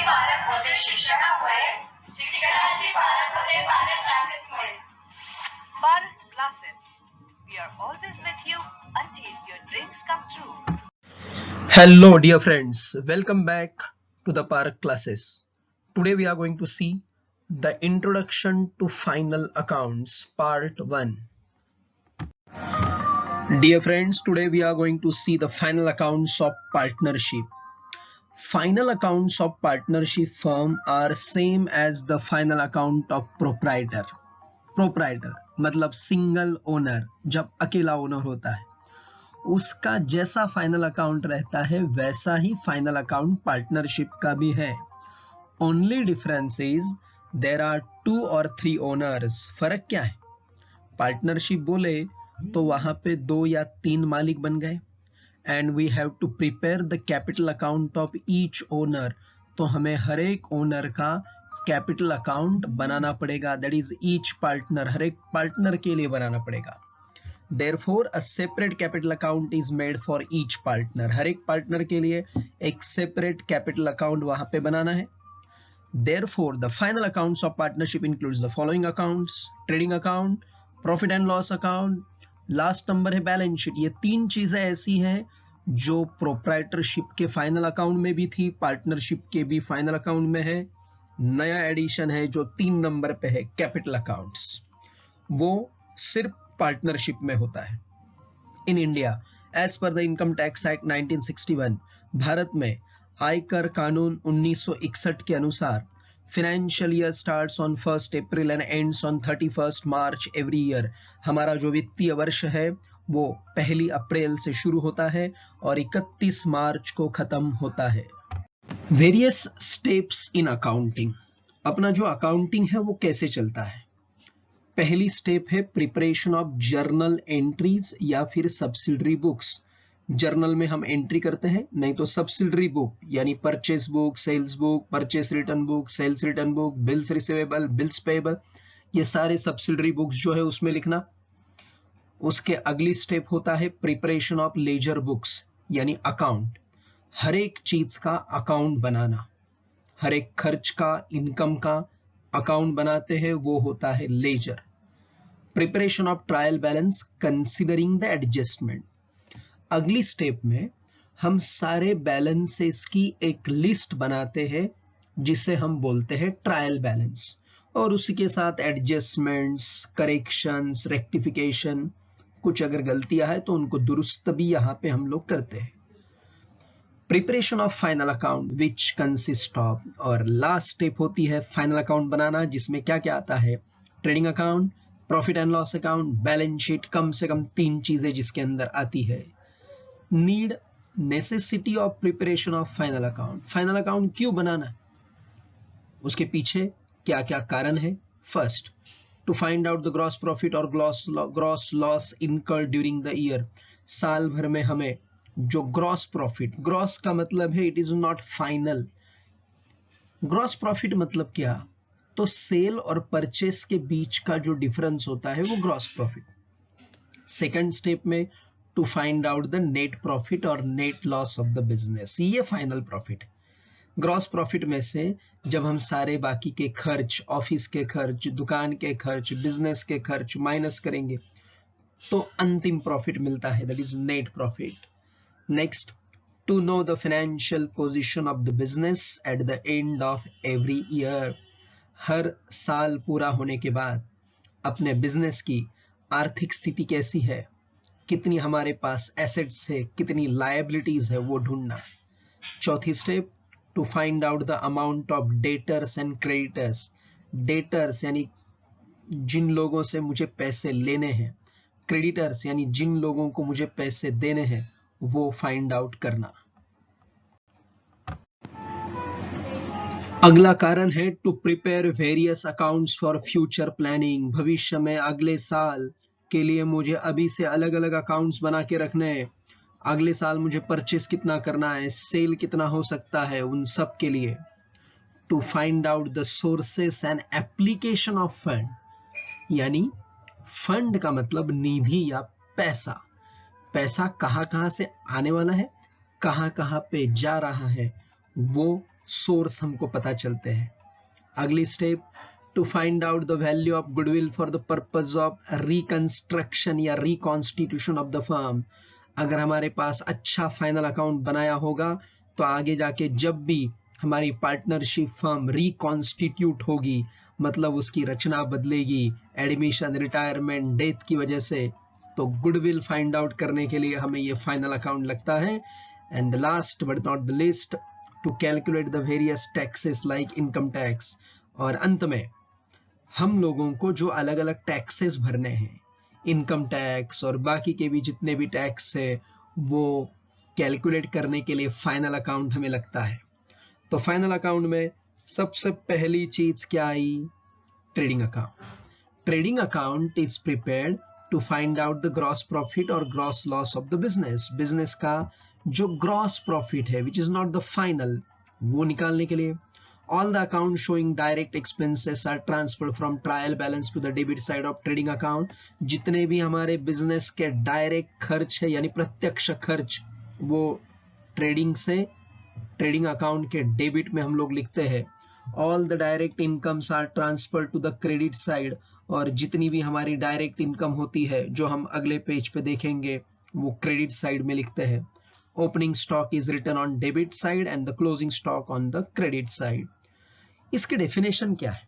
शिक्षकाची पालक होते शिक्षणामुळे, शिक्षकाची पालक होते पालक क्लासेसमुळे. Parent Classes. We are always with you until your dreams come true. Hello dear friends, welcome back to the Park Classes. Today we are going to see the Introduction to Final Accounts Part 1. Dear friends, today we are going to see the final accounts of partnership. Final accounts of partnership firm are same as the final account of proprietor. Proprietor मतलब single owner, जब अकेला owner होता है उसका जैसा final account रहता है वैसा ही फाइनल अकाउंट पार्टनरशिप का भी है. Only difference is there are 2 or 3 owners. फर्क क्या है? पार्टनरशिप बोले तो वहां पे 2 या 3 मालिक बन गए and we have to prepare the capital account of each owner. तो हमें हर एक ओनर का कैपिटल अकाउंट बनाना पड़ेगा. दैट इज ईच पार्टनर, हर एक पार्टनर के लिए बनाना पड़ेगा. Therefore, a separate capital account is made for each partner. हर एक पार्टनर के लिए एक सेपरेट कैपिटल अकाउंट वहां पे बनाना है. Therefore, the final accounts of partnership includes the following accounts: trading account, profit and loss account, last number है balance sheet. ये 3 चीजें ऐसी हैं जो प्रोप्राइटरशिप के फाइनल अकाउंट में भी थी, पार्टनरशिप के भी फाइनल अकाउंट में है. नया एडिशन है जो 3 नंबर पे है, कैपिटल अकाउंट्स. वो सिर्फ पार्टनरशिप में होता है. In India as per the income tax act 1961, Bharat में आयकर कानून 1961 के अनुसार financial year starts on 1 April and ends on 31 March every year. हमारा जो वित्तीय वर्ष है वो 1 अप्रैल से शुरू होता है और 31 मार्च को खत्म होता है. Various steps in accounting. अपना जो अकाउंटिंग है वो कैसे चलता है? पहली स्टेप है प्रिपरेशन ऑफ जर्नल एंट्रीज या फिर सब्सिडरी बुक्स. जर्नल में हम एंट्री करते हैं, नहीं तो सब्सिडरी बुक यानी purchase book, sales book, purchase return book, sales return book, bills receivable, bills payable, ये सारे सब्सिडरी बुक्स जो है उसमें लिखना. उसके अगली स्टेप होता है प्रिपरेशन ऑफ लेजर बुक्स यानी अकाउंट. हर एक चीज का अकाउंट बनाना, हर एक खर्च का, इनकम का अकाउंट बनाते हैं, वो होता है ledger. Preparation of trial balance considering the adjustment. अगली स्टेप में हम सारे बैलेंसेस की एक लिस्ट बनाते हैं जिसे हम बोलते हैं ट्रायल बैलेंस, और उसी के साथ एडजस्टमेंट्स, करेक्शंस, रेक्टिफिकेशन, कुछ अगर गलतियां है तो उनको दुरुस्त भी यहां पे हम लोग करते हैं. Preparation of final account which consist of, और लास्ट स्टेप होती है फाइनल अकाउंट बनाना जिसमें क्या क्या आता है? Trading account, profit and loss account, balance sheet. कम से कम 3 चीजें जिसके अंदर आती है. Need, necessity of preparation of final account. Final account क्यों बनाना, उसके पीछे क्या क्या कारण है? First, to find out the gross profit और gross loss incurred during the year. साल भर में हमें जो ग्रॉस प्रॉफिट, ग्रॉस का मतलब है it is not final. Gross profit मतलब क्या? तो सेल और परचेस के बीच का जो डिफरेंस होता है वो ग्रॉस प्रॉफिट. सेकंड स्टेप में to find out the net profit और net loss of the business. ये फाइनल प्रॉफिट. ग्रॉस प्रॉफिट में से जब हम सारे बाकी के खर्च, ऑफिस के खर्च, दुकान के खर्च, बिजनेस के खर्च माइनस करेंगे तो अंतिम प्रॉफिट मिलता है, that is net profit. Next, to know the financial position of the business at the end of every year. हर साल पूरा होने के बाद अपने बिजनेस की आर्थिक स्थिति कैसी है, कितनी हमारे पास एसेट्स है, कितनी लायबिलिटीज है, वो ढूंढना. चौथी step, to find out the amount of debtors and creditors. Debtors यानी जिन लोगों से मुझे पैसे लेने हैं, क्रेडिटर्स यानी जिन लोगों को मुझे पैसे देने हैं, वो फाइंड आउट करना. अगला कारण है to prepare various accounts for future planning. भविष्य में अगले साल के लिए मुझे अभी से अलग अलग अकाउंट्स बना के रखने हैं. अगले साल मुझे परचेस कितना करना है, सेल कितना हो सकता है, उन सब के लिए. To find out the sources and application of fund, यानी फंड का मतलब निधि या पैसा. पैसा कहां कहां से आने वाला है, कहां कहां पे जा रहा है, वो सोर्स हमको पता चलते हैं। अगली step, to find out the value of goodwill for the purpose of reconstruction या रिकॉन्स्टिट्यूशन ऑफ द फर्म। अगर हमारे पास अच्छा फाइनल अकाउंट बनाया होगा तो आगे जाके जब भी हमारी पार्टनरशिप फर्म रिकॉन्स्टिट्यूट होगी, मतलब उसकी रचना बदलेगी, एडमिशन, रिटायरमेंट, डेथ की वजह से, तो गुडविल फाइंड आउट करने के लिए हमें ये फाइनल अकाउंट लगता है। And the last but not the least, to calculate the various taxes like income tax. और अंत में हम लोगों को जो अलग अलग टैक्सेस भरने हैं, इनकम टैक्स और बाकी के भी जितने भी टैक्स है, वो कैलकुलेट करने के लिए फाइनल अकाउंट हमें लगता है। तो फाइनल अकाउंट में सबसे पहली चीज क्या आई? Trading account. Trading account is prepared to find out the gross profit और gross loss of the business. Business का जो ग्रॉस प्रॉफिट है which is not the final, वो निकालने के लिए। All the accounts showing direct expenses are transferred from trial balance to the debit side of trading account. जितने भी हमारे बिजनेस के डायरेक्ट खर्च है यानी प्रत्यक्ष खर्च, वो ट्रेडिंग से ट्रेडिंग अकाउंट के डेबिट में हम लोग लिखते हैं। All the direct incomes are transferred to the credit side. और जितनी भी हमारी डायरेक्ट इनकम होती है जो हम अगले पेज पे देखेंगे, वो क्रेडिट साइड में लिखते हैं। Opening stock is written on debit side and the closing stock on the credit side. इसकी डेफिनेशन क्या है?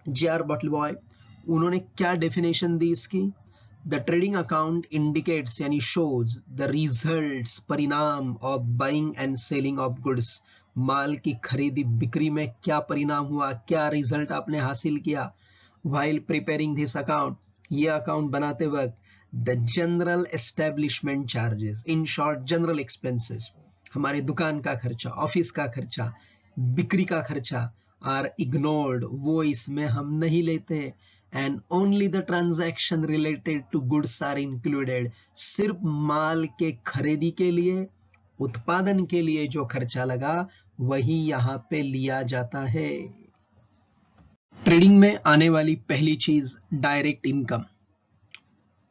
जे.आर. बटलबॉय, उन्होंने क्या डेफिनेशन दी इसकी? द ट्रेडिंग अकाउंट इंडिकेट्स यानी शोज द रिजल्ट्स, परिणाम of buying and selling of goods. माल की खरीदी बिक्री में क्या परिणाम हुआ, क्या रिजल्ट आपने हासिल किया। व्हाइल प्रिपेयरिंग दिस अकाउंट, ये अकाउंट बनाते वक्त the general establishment charges, in short general expenses, हमारे दुकान का खर्चा, ऑफिस का खर्चा, बिक्री का खर्चा आर इग्नोर्ड, वो इसमें हम नहीं लेते। And only the transaction related to goods are included. सिर्फ माल के खरीदी के लिए, उत्पादन के लिए जो खर्चा लगा वही यहाँ पे लिया जाता है। ट्रेडिंग में आने वाली पहली चीज direct income.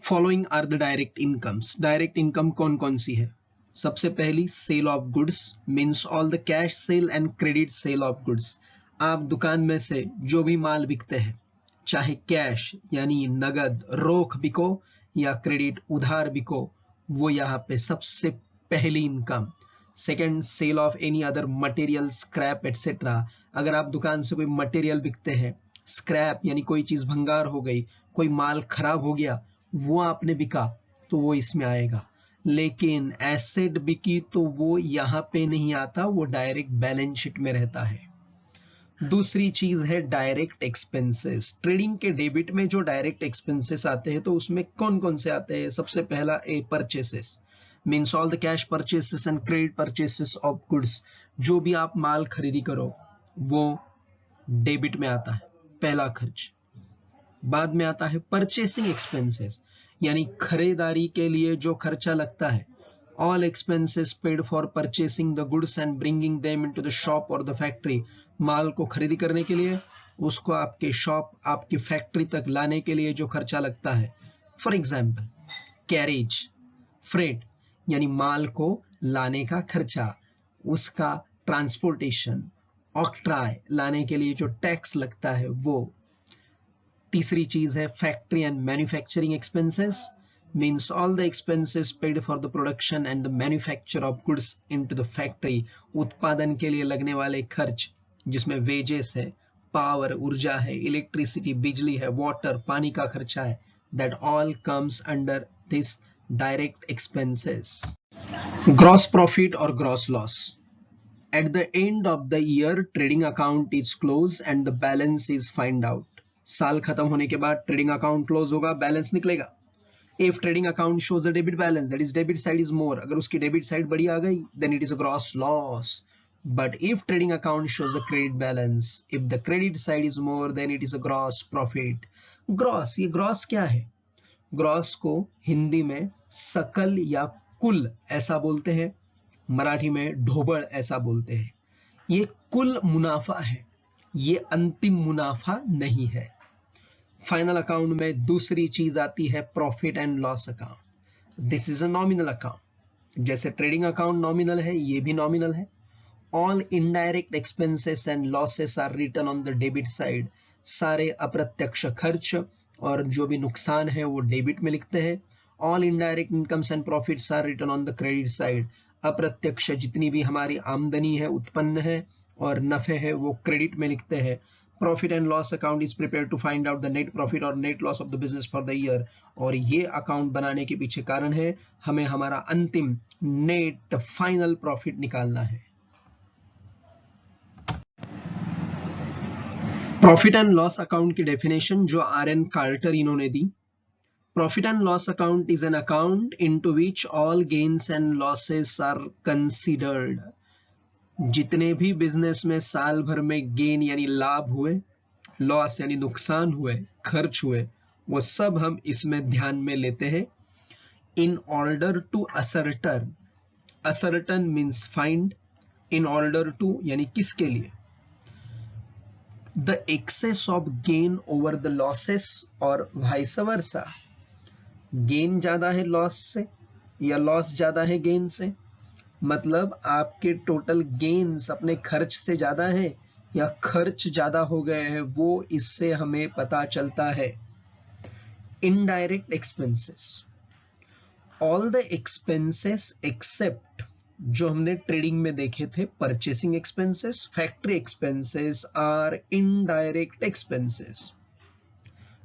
Following are the direct incomes. Direct income कौन कौन सी है? सबसे पहली sale of goods, means all the cash sale and credit sale of goods. आप दुकान में से जो भी माल बिकते हैं, चाहे कैश यानी नगद रोख बिको या क्रेडिट उधार बिको, वो यहाँ पे सबसे पहली इनकम। Second, sale of any other material, scrap etcetera. अगर आप दुकान से कोई मटेरियल बिकते हैं, स्क्रैप यानी कोई चीज भंगार हो गई, कोई माल खराब हो गया, वो आपने बिका तो वो इसमें आएगा। लेकिन एसेट बिकी तो वो यहाँ पे नहीं आता, वो डायरेक्ट बैलेंस शीट में रहता है। दूसरी चीज है डायरेक्ट एक्सपेंसेस। ट्रेडिंग के डेबिट में जो डायरेक्ट एक्सपेंसेस आते हैं तो उसमें कौन कौन से आते हैं? सबसे पहला A purchases, means all the cash purchases and credit purchases of goods. जो भी आप माल खरीदी करो वो डेबिट में आता है, पहला खर्च। बाद में आता है परचेसिंग एक्सपेंसेस, यानी खरीदारी के लिए जो खर्चा लगता है। All expenses paid for purchasing the goods and bringing them into the shop और द फैक्ट्री। माल को खरीदी करने के लिए, उसको आपके शॉप, आपकी फैक्ट्री तक लाने के लिए जो खर्चा लगता है। फॉर एग्जाम्पल कैरेज, फ्रेट यानी माल को लाने का खर्चा, उसका ट्रांसपोर्टेशन, ऑक्ट्राय लाने के लिए जो टैक्स लगता है वो। तीसरी चीज है factory and manufacturing expenses, means all the expenses paid for the production and the manufacture of goods into the factory। उत्पादन के लिए लगने वाले खर्च जिसमें वेजेस है, पावर ऊर्जा है, इलेक्ट्रिसिटी बिजली है, वाटर पानी का खर्चा है, that all comes under this direct expenses। Gross profit और gross loss. At the end of the year trading account is closed and the balance is find out। साल खत्म होने के बाद ट्रेडिंग अकाउंट क्लोज होगा, बैलेंस निकलेगा। If trading account shows a debit balance, that is debit side is more, अगर उसकी debit side बड़ी आ गई then it is a gross loss। But if trading account shows a credit balance, if the credit side is more then it is a gross profit। gross, ये gross क्या है? gross को हिंदी में सकल या कुल ऐसा बोलते हैं, मराठी में ढोबड़ ऐसा बोलते हैं। ये कुल मुनाफा है, ये अंतिम मुनाफा नहीं है। फाइनल अकाउंट में दूसरी चीज आती है profit and loss account. This is a nominal account. जैसे ट्रेडिंग अकाउंट नॉमिनल है, ये भी नॉमिनल है। All indirect expenses and losses are written on the debit side, सारे अप्रत्यक्ष खर्च और जो भी नुकसान है वो डेबिट में लिखते हैं। All indirect incomes and profits are written on the credit side, अप्रत्यक्ष जितनी भी हमारी आमदनी है, उत्पन्न है और नफे है वो क्रेडिट में लिखते हैं। Profit and loss account is prepare to find out the net profit और net loss of the business for the year, और ये अकाउंट बनाने के पीछे कारण है हमें हमारा अंतिम नेट फाइनल प्रॉफिट निकालना है। प्रॉफिट एंड लॉस अकाउंट की डेफिनेशन जो आर.एन. कार्टर इन्होंने दी, profit and loss account is an account into which all gains and losses are considered. जितने भी बिजनेस में साल भर में गेन यानी लाभ हुए, लॉस यानी नुकसान हुए, खर्च हुए, वो सब हम इसमें ध्यान में लेते हैं। In order to ascertain, ascertain means find, in order to यानी किसके लिए, the excess of gain over the losses और वाइस वर्सा, गेन ज्यादा है लॉस से या लॉस ज्यादा है गेन से, मतलब आपके टोटल गेन्स अपने खर्च से ज्यादा है या खर्च ज्यादा हो गए हैं, वो इससे हमें पता चलता है। Indirect expenses, all the expenses except, जो हमने ट्रेडिंग में देखे थे, purchasing expenses, factory expenses are indirect expenses.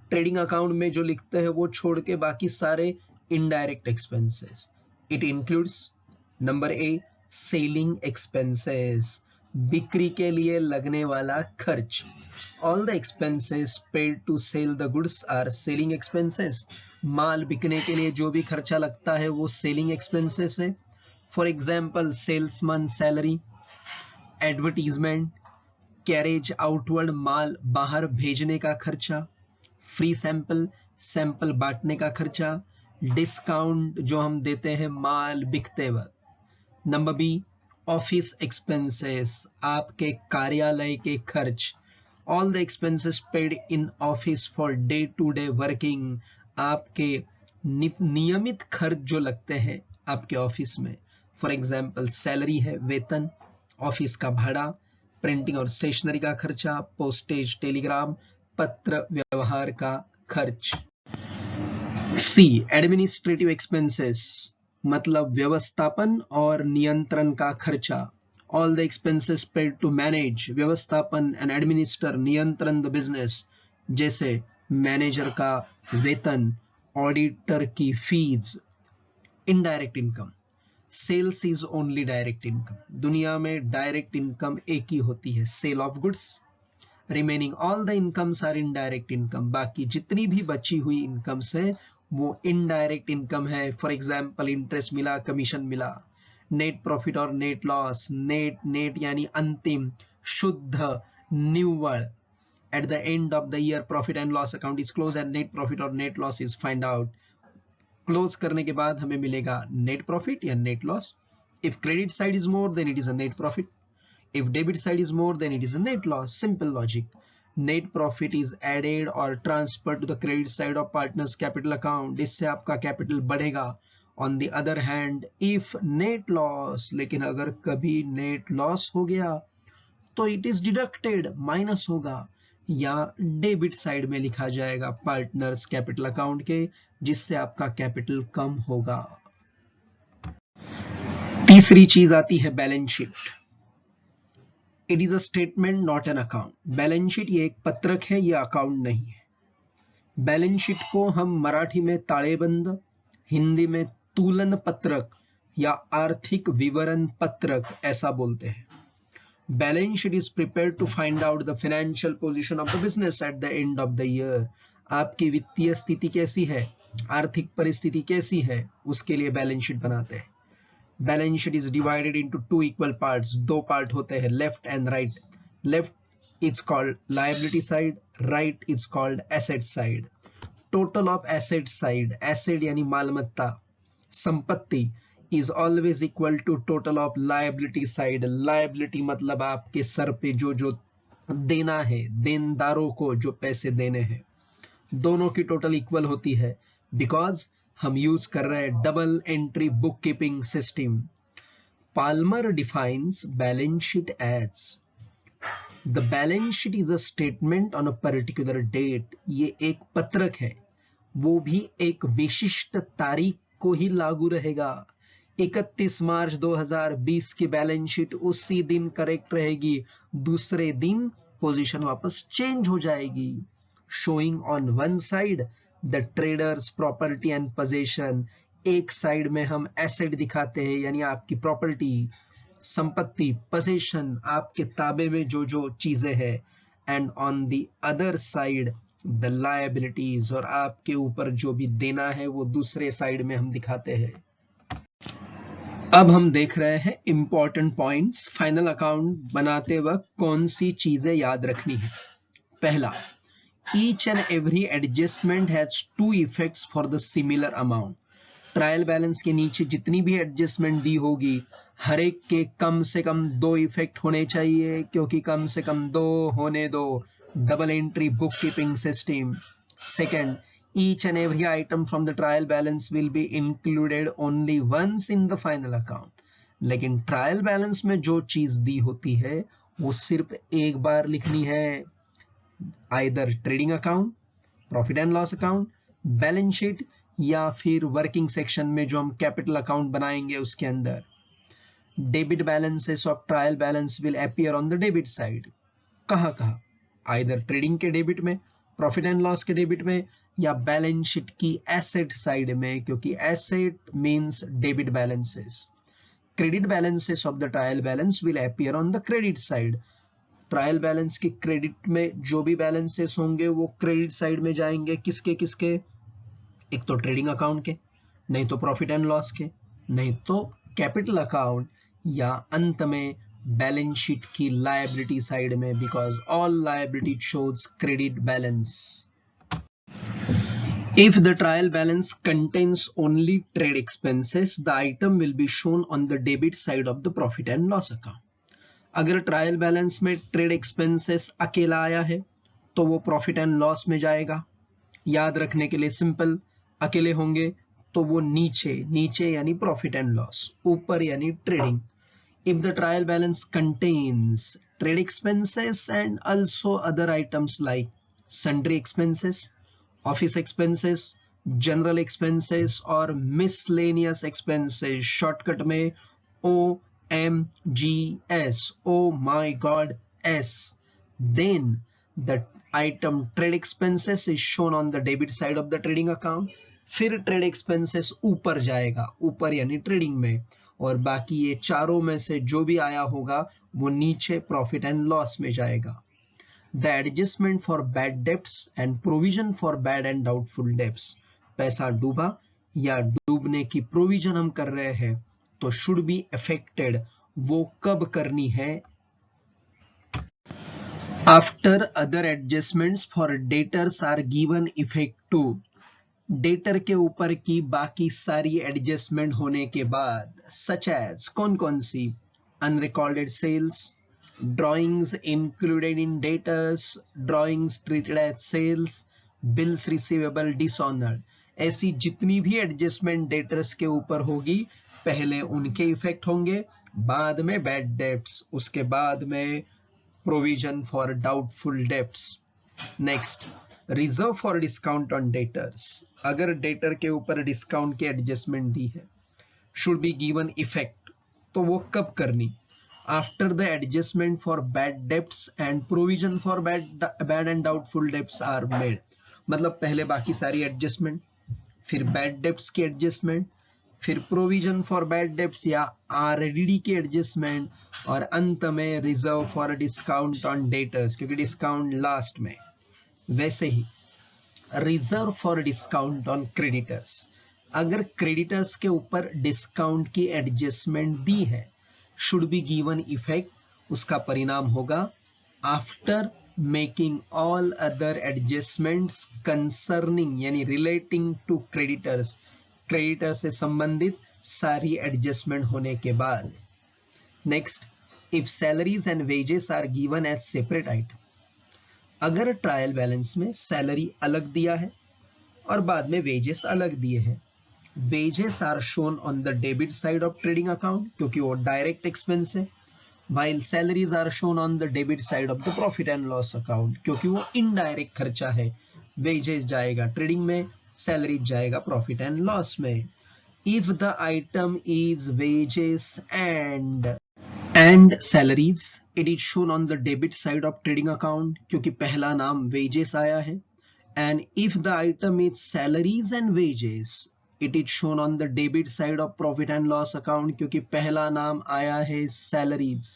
Trading account में जो लिखते हैं वो छोड़ के बाकी सारे indirect expenses. It includes number A selling expenses, बिक्री के लिए लगने वाला खर्च। All the expenses paid to sell the goods are selling expenses, माल बिकने के लिए जो भी खर्चा लगता है वो सेलिंग एक्सपेंसेस है। For example salesman salary, advertisement, carriage outward माल बाहर भेजने का खर्चा, फ्री सैंपल, सैंपल बांटने का खर्चा, डिस्काउंट जो हम देते हैं माल बिकते वक्त। नंबर बी ऑफिस एक्सपेंसेस, आपके कार्यालय के खर्च। All the expenses paid in office for day to day working, आपके नियमित खर्च जो लगते हैं आपके ऑफिस में। फॉर एग्जाम्पल सैलरी है, वेतन, ऑफिस का भाड़ा, प्रिंटिंग और स्टेशनरी का खर्चा, पोस्टेज, टेलीग्राम, पत्र व्यवहार का खर्च। सी एडमिनिस्ट्रेटिव एक्सपेंसेस, मतलब व्यवस्थापन और नियंत्रण का खर्चा। All the expenses paid to manage, व्यवस्थापन एंड एडमिनिस्टर, नियंत्रण द बिजनेस, जैसे मैनेजर का वेतन, ऑडिटर की फीस। Indirect income, sales is only direct income, दुनिया में डायरेक्ट इनकम एक ही होती है, sale of goods. Remaining all the incomes are indirect income, बाकी जितनी भी बची हुई इनकम्स है वो इनडायरेक्ट इनकम है। फॉर एग्जाम्पल इंटरेस्ट मिला, कमीशन मिला। नेट प्रॉफिट और नेट लॉस, नेट यानी अंतिम, शुद्ध, निव्वल। At the end of the year profit and loss account is close and net profit और net loss is find out. Close करने के बाद हमें मिलेगा नेट प्रॉफिट या net loss. If credit side is more then it is a net profit, if debit side is more then it is a net loss. Simple logic. Net profit is added or transferred to the credit side of partner's capital account, इससे आपका capital बढ़ेगा। On the other hand, if net loss, लेकिन अगर कभी net loss हो गया तो it is deducted, minus होगा या डेबिट साइड में लिखा जाएगा पार्टनर्स कैपिटल अकाउंट के, जिससे आपका कैपिटल कम होगा। तीसरी चीज आती है balance sheet. It is a statement not an account. Balance sheet ये एक पत्रक है, ये अकाउंट नहीं है। बैलेंस शीट को हम मराठी में ताळेबंद, हिंदी में तुलन पत्रक या आर्थिक विवरण पत्रक ऐसा बोलते हैं। Balance sheet is prepared to find out the financial position of the business at the end of the year. आपकी वित्तीय स्थिति कैसी है, आर्थिक परिस्थिति कैसी है, उसके लिए बैलेंस शीट बनाते हैं। Balance sheet is divided into two equal parts, दो पार्ट होते हैं, left and right. Left is called liability side, right is called asset side. Total of asset side, asset यानी मालमत्ता, संपत्ति, is always equal to total of liability side. Liability मतलब आपके sir पे जो जो देना है, देनदारों को जो पैसे देने हैं, दोनों की टोटल इक्वल होती है, बिकॉज हम यूज कर रहे हैं double entry book keeping system. Palmer defines balance sheet as the balance sheet is a statement on a particular date. ये एक पत्रक है, वो भी एक विशिष्ट तारीख को ही लागू रहेगा. 31 मार्च 2020 की बैलेंस शीट उसी दिन करेक्ट रहेगी, दूसरे दिन पोजीशन वापस चेंज हो जाएगी. Showing on one side the traders property and position, एक साइड में हम एसेट दिखाते हैं यानी आपकी प्रॉपर्टी, संपत्ति, पोजीशन, आपके ताबे में जो जो चीजें हैं, and on the other side the liabilities, और आपके ऊपर जो भी देना है वो दूसरे साइड में हम दिखाते हैं. अब हम देख रहे हैं इंपॉर्टेंट पॉइंट्स. फाइनल अकाउंट बनाते वक्त कौन सी चीजें याद रखनी है. पहला, each and every adjustment has to effects for the similar amount. Trial balance के नीचे जितनी भी एडजस्टमेंट दी होगी, हर एक के कम से कम 2 इफेक्ट होने चाहिए, क्योंकि कम से कम 2 होने दो. Double entry book keeping system. Second, each and every item from the trial balance will be included only once in the final account. लेकिन ट्रायल बैलेंस में जो चीज दी होती है वो सिर्फ एक बार लिखनी है. Either trading account, profit and loss account, balance sheet, या फिर वर्किंग सेक्शन में जो हम कैपिटल अकाउंट बनाएंगे उसके अंदर. Debit balances of trial balance will appear on the debit side. कहाँ कहाँ? आइदर ट्रेडिंग के डेबिट में, प्रॉफिट एंड लॉस के डेबिट में, या बैलेंस शीट की एसेट साइड में, क्योंकि asset means debit balances. Credit balances of the trial balance will appear on the credit side. Trial balance के क्रेडिट में जो भी बैलेंसेस होंगे वो क्रेडिट साइड में जाएंगे. किसके किसके? एक तो ट्रेडिंग अकाउंट के, नहीं तो प्रॉफिट एंड लॉस के, नहीं तो कैपिटल अकाउंट, या अंत में बैलेंस शीट की लायबिलिटी साइड में, because all liability shows credit balance. If the trial balance contains only trade expenses, the item will be shown on the debit side of the profit and loss account. अगर trial balance में trade expenses अकेला आया है तो वो profit and loss में जाएगा. याद रखने के लिए सिंपल, अकेले होंगे तो वो नीचे, नीचे यानी प्रॉफिट एंड लॉस, ऊपर यानी trading. If the trial balance contains trade expenses and also other items like sundry expenses, office expenses, general expenses और miscellaneous expenses, shortcut में OMGS, oh my god S, then the item trade expenses is shown on the debit side of the trading account. फिर trade expenses ऊपर जाएगा, ऊपर यानी trading में, और बाकी ये चारों में से जो भी आया होगा वो नीचे प्रॉफिट एंड लॉस में जाएगा. The adjustment for bad debts and provision for bad and doubtful debts, पैसा डूबा या डूबने की प्रोविजन हम कर रहे हैं तो should be affected, वो कब करनी है? After other adjustments for debtors are given effect to, debtor के ऊपर की बाकी सारी एडजस्टमेंट होने के बाद, such as कौन कौन सी? Unrecorded sales, drawings included in debtors, drawings treated as sales, bills receivable dishonored. ऐसी जितनी भी एडजस्टमेंट डेटर्स के ऊपर होगी, पहले उनके इफेक्ट होंगे, बाद में बैड डेब्ट्स, उसके बाद में provision for doubtful debts. Next, reserve for discount on debtors. अगर डेटर के ऊपर डिस्काउंट की एडजस्टमेंट दी है, शुड बी गिवन इफेक्ट, तो वो कब करनी? After the adjustment for bad debts and provision for bad and doubtful debts are made. मतलब पहले बाकी सारी एडजस्टमेंट, फिर बैड डेब्ट्स की एडजस्टमेंट, फिर प्रोविजन फॉर बैड डेब्ट्स या आरडीडी की एडजस्टमेंट, और अंत में reserve for discount on debtors, क्योंकि डिस्काउंट लास्ट में. वैसे ही reserve for discount on creditors. अगर क्रेडिटर्स के ऊपर डिस्काउंट की एडजस्टमेंट दी है, should be given effect, उसका परिणाम होगा after making all other adjustments concerning यानी relating to creditors, क्रेडिटर से संबंधित सारी एडजस्टमेंट होने के बाद. Next, if salaries and wages are given as separate item. अगर ट्रायल बैलेंस में सैलरी अलग दिया है और बाद में वेजेस अलग दिए हैं, wages are shown on the debit side of trading account क्योंकि वो डायरेक्ट एक्सपेंस है, while salaries are shown on the debit side of the profit and loss account क्योंकि वो इनडायरेक्ट खर्चा है। वेजेस जाएगा ट्रेडिंग में, सैलरीज जाएगा प्रॉफिट एंड लॉस में। If the item is wages and salaries, it is shown on the debit side of trading account क्योंकि पहला नाम वेजेस आया है। And if the item is salaries and wages, it is shown on the debit side of profit and loss account क्योंकि पहला नाम आया है सैलरीज।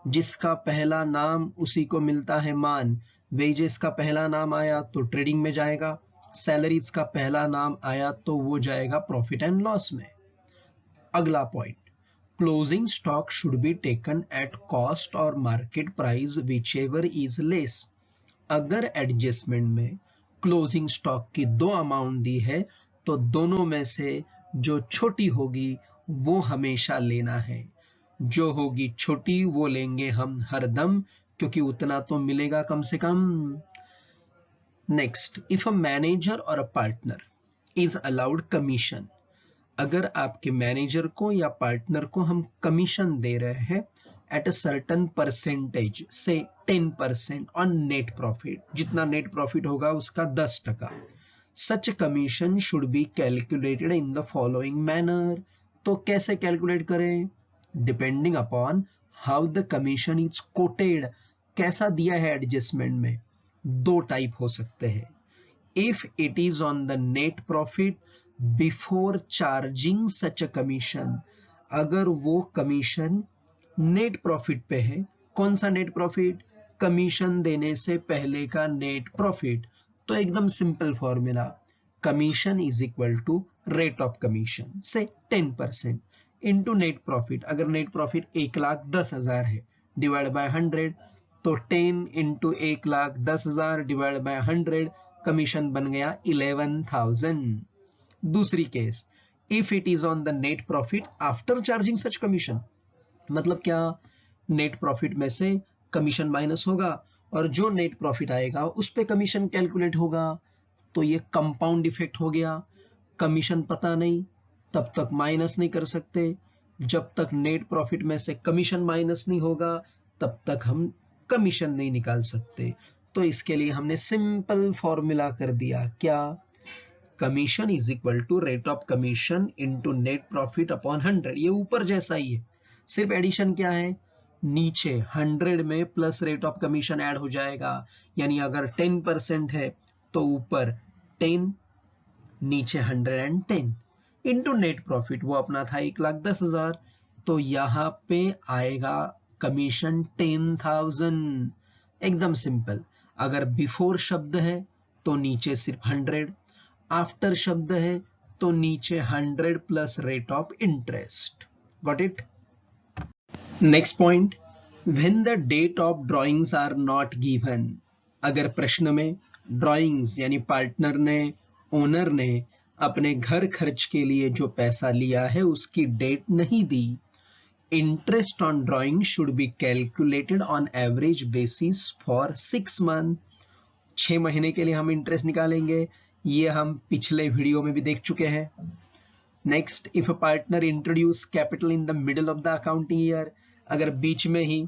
जिसका पहला नाम उसी को मिलता है मान। वेजेस का पहला नाम आया तो ट्रेडिंग में जाएगा, सैलरीज का पहला नाम आया तो वो जाएगा प्रॉफिट एंड लॉस में। अगला point, closing stock should be taken at cost और market price whichever is less. अगर एडजस्टमेंट में क्लोजिंग स्टॉक की दो अमाउंट दी है तो दोनों में से जो छोटी होगी वो हमेशा लेना है। जो होगी छोटी वो लेंगे हम हरदम क्योंकि उतना तो मिलेगा कम से कम। नेक्स्ट, इफ अ मैनेजर और a partner is allowed commission, अगर आपके मैनेजर को या पार्टनर को हम कमीशन दे रहे हैं एट अ सर्टन परसेंटेज से 10% ऑन नेट प्रॉफिट, जितना नेट प्रॉफिट होगा उसका 10%, सच commission should be calculated in the following manner. तो कैसे कैलकुलेट करें? Depending upon how the commission is coated, कैसा दिया है एडजस्टमेंट में। दो टाइप हो सकते हैं। If it is on the net profit before charging such a commission, अगर वो कमीशन नेट प्रॉफिट पे है। कौन सा नेट प्रॉफिट? कमीशन देने से पहले का नेट प्रॉफिट। तो एकदम simple formula, commission is equal to rate of commission से 10% इनटू नेट प्रॉफिट। अगर नेट प्रॉफिट 1,10,000 है डिवाइड बाय 100, तो 10 इंटू 1,10,000 डिवाइड बाय 100, कमीशन बन गया 11,000। दूसरी case, if it is on the net profit after charging such commission, मतलब क्या? Net profit में से कमीशन माइनस होगा और जो नेट प्रॉफिट आएगा उस पे कमीशन कैलकुलेट होगा। तो ये कंपाउंड इफेक्ट हो गया। कमीशन पता नहीं तब तक माइनस नहीं कर सकते, जब तक नेट प्रॉफिट में से कमीशन माइनस नहीं होगा तब तक हम कमीशन नहीं निकाल सकते। तो इसके लिए हमने सिंपल फॉर्मूला कर दिया, क्या? Commission is equal to rate of commission into net profit upon 100। ये ऊपर जैसा ही है, सिर्फ एडिशन क्या है, नीचे 100 में plus rate of commission add हो जाएगा। यानी अगर 10% है तो ऊपर 10, नीचे 110 इंटू नेट प्रॉफिट, वो अपना था 1,10,000, तो यहां पे आएगा कमीशन 10,000। एकदम सिंपल। अगर बिफोर शब्द है तो नीचे सिर्फ 100, आफ्टर शब्द है तो नीचे 100 plus rate of interest. Got it? Next point, when the date of drawings are not given, अगर प्रश्न में ड्रॉइंग्स यानी पार्टनर ने, ओनर ने अपने घर खर्च के लिए जो पैसा लिया है उसकी डेट नहीं दी, interest on drawing should be calculated on average basis for 6 month. 6 महीने के लिए हम इंटरेस्ट निकालेंगे, ये हम पिछले वीडियो में भी देख चुके हैं। Next, if a partner introduce capital in the middle of the accounting year, अगर बीच में ही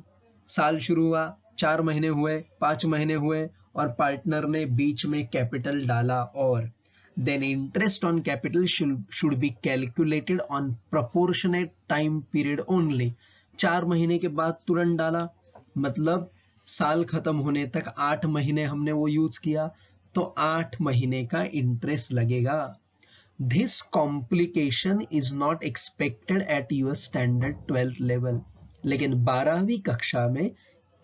साल शुरू हुआ, 4 महीने हुए, 5 महीने हुए और पार्टनर ने बीच में कैपिटल डाला, और then interest on capital should be calculated on proportionate time period only। 4 महीने के बाद तुरंत डाला, मतलब साल खत्म होने तक 8 महीने हमने वो यूज किया, तो 8 महीने का इंटरेस्ट लगेगा। This complication is not expected at your standard 12th level। लेकिन 12वीं कक्षा में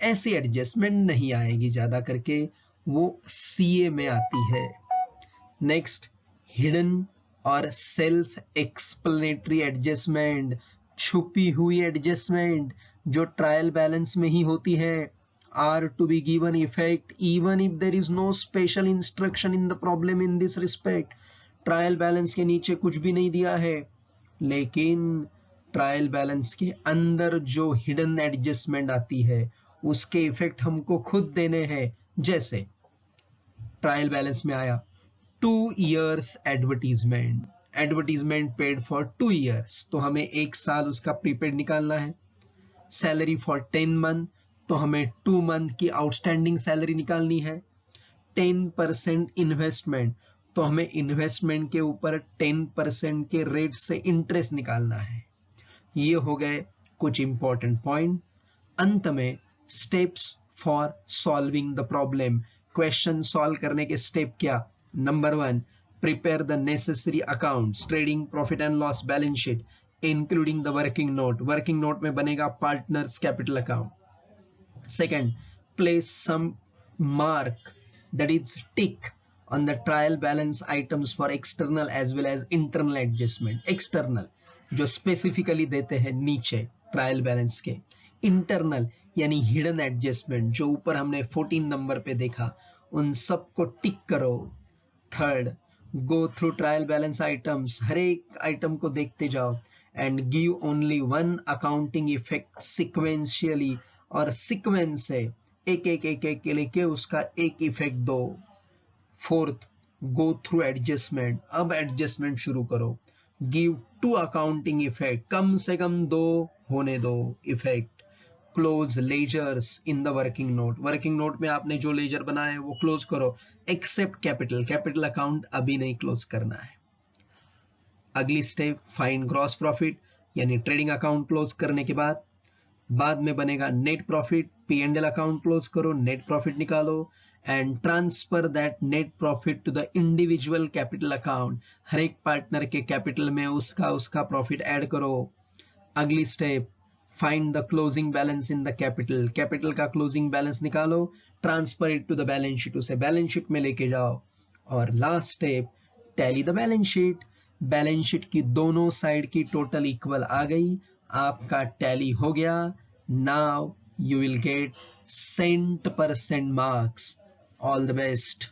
ऐसी एडजस्टमेंट नहीं आएगी, ज्यादा करके वो CA में आती है। नेक्स्ट, हिडन और सेल्फ एक्सप्लेनेटरी एडजस्टमेंट, छुपी हुई एडजस्टमेंट जो ट्रायल बैलेंस में ही होती है, are to be given effect even if there is no special instruction in the problem in this respect. Trial balance के नीचे कुछ भी नहीं दिया है, लेकिन ट्रायल बैलेंस के अंदर जो हिडन एडजस्टमेंट आती है उसके इफेक्ट हमको खुद देने हैं। जैसे ट्रायल बैलेंस में आया 2 years advertisement advertisement paid for 2 years, तो हमें 1 साल उसका प्रीपेड निकालना है. सैलरी फॉर 10 month, तो हमें 2 month की आउटस्टैंडिंग सैलरी निकालनी है. 10% इन्वेस्टमेंट, तो हमें इन्वेस्टमेंट के ऊपर 10% के रेट से इंटरेस्ट निकालना है. ये हो गए कुछ इंपॉर्टेंट पॉइंट. अंत में steps for solving the problem. Question solve करने के स्टेप क्या? Number 1, prepare the necessary accounts, trading, profit and loss, balance sheet, including the working note. Working note में बनेगा partners capital account. Second, place some mark, that is tick, on the trial balance items for external as well as internal adjustment. External जो specifically देते हैं नीचे trial balance के. Internal यानी hidden adjustment जो ऊपर हमने 14 नंबर पे देखा, उन सबको टिक करो. Third, go through trial balance items, हर एक आइटम को देखते जाओ and give only one accounting effect sequentially, और सीक्वेंस से एक एक लेके उसका एक इफेक्ट दो. फोर्थ, go through adjustment, अब एडजस्टमेंट शुरू करो. give 2 accounting effect, कम से कम 2 होने दो effect. Close ledgers in the working note. Working note में आपने जो लेजर बनाया है वो क्लोज करो, एक्सेप्ट कैपिटल. कैपिटल अकाउंट अभी नहीं क्लोज करना है. अगली स्टेप, फाइंड ग्रॉस प्रॉफिट यानी ट्रेडिंग अकाउंट क्लोज करने के बाद में बनेगा net profit. P&L account close करो, नेट प्रॉफिट निकालो and transfer that net profit to the individual capital account. हर एक पार्टनर के कैपिटल में उसका प्रॉफिट ऐड करो. अगली step, find the closing balance in the capital. Capital का क्लोजिंग बैलेंस निकालो, transfer it to the balance sheet, उसे बैलेंस शीट में लेके जाओ. और last step, tally the balance sheet. Balance sheet की दोनों साइड की टोटल इक्वल आ गई, आपका टैली हो गया. Now you will get 100% marks. All the best.